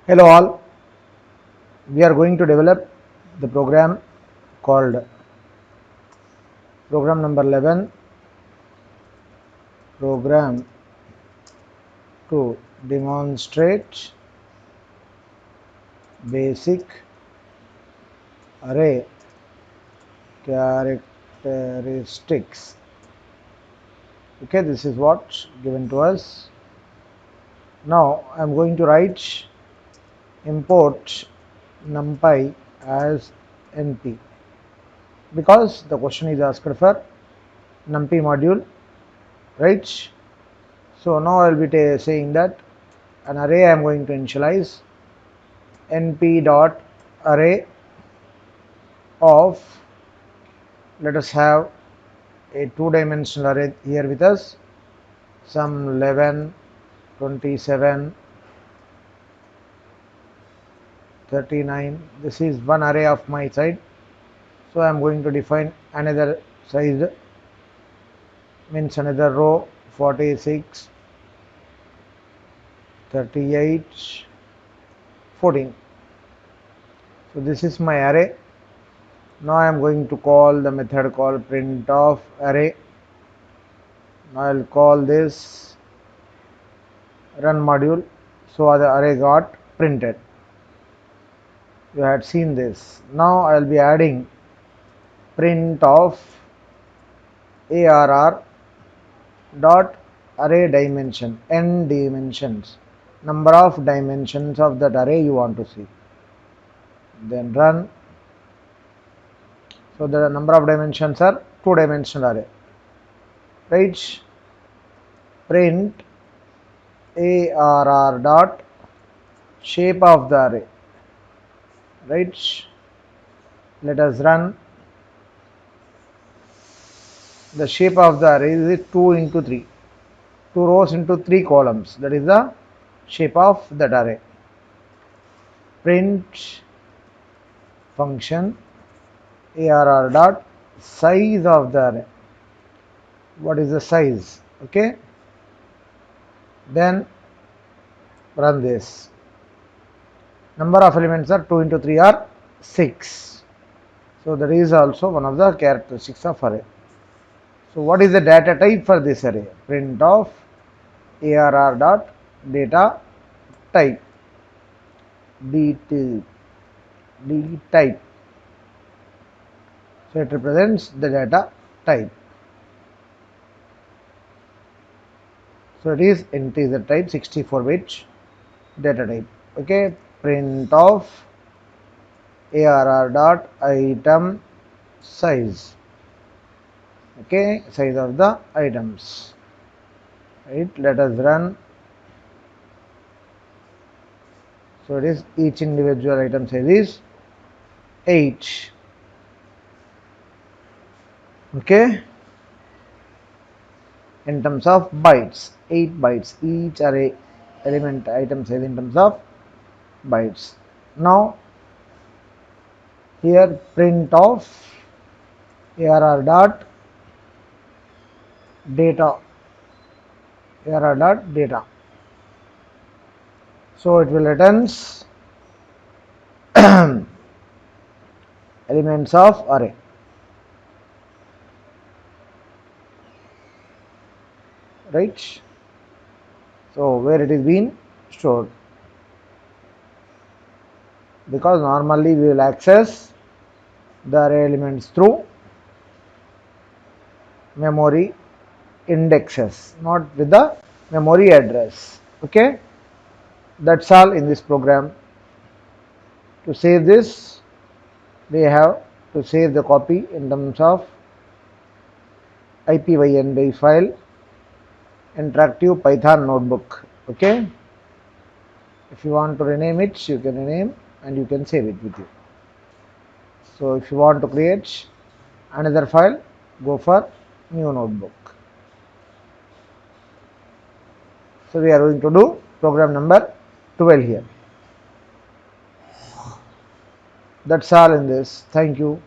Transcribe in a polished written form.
Hello all, we are going to develop the program called program number 11, program to demonstrate basic array characteristics. Okay, this is what given to us. Now I am going to write import numpy as np because the question is asked for numpy module, right? So now I will be saying that an array I am going to initialize np dot array of, let us have a two-dimensional array here with us, some 11, 27, 39. This is one array of my side, so I am going to define another size, means another row, 46, 38, 14. So this is my array. Now I am going to call the method called print of array. Now I will call this run module, so the array got printed. You had seen this. Now I will be adding print of arr dot array dimension, n dimensions, number of dimensions of that array you want to see. Then run. So the number of dimensions are two-dimensional array, right? Print arr dot shape of the array, right? Let us run. The shape of the array is 2 into 3, 2 rows into 3 columns. That is the shape of that array. Print function arr dot size of the array. What is the size? Okay. Then run this. Number of elements are 2 into 3 are 6. So that is also one of the characteristics of array. So what is the data type for this array? Print of arr dot data type, d type. So it represents the data type. So it is integer type, 64-bit data type. Okay, print of arr dot item size. Okay, size of the items. Right, let us run. So it is each individual item size is 8. Okay, in terms of bytes, 8 bytes each array element item size in terms of bytes. Now here print of arr dot data, arr dot data. So it will returns elements of array. Right? So where it is being stored, because normally we will access the array elements through memory indexes, not with the memory address. Okay, that's all in this program. To save this, we have to save the copy in terms of ipynb file, interactive Python notebook. Okay, if you want to rename it, you can rename and you can save it with you. So if you want to create another file, go for new notebook. So we are going to do program number 12 here. That's all in this. Thank you.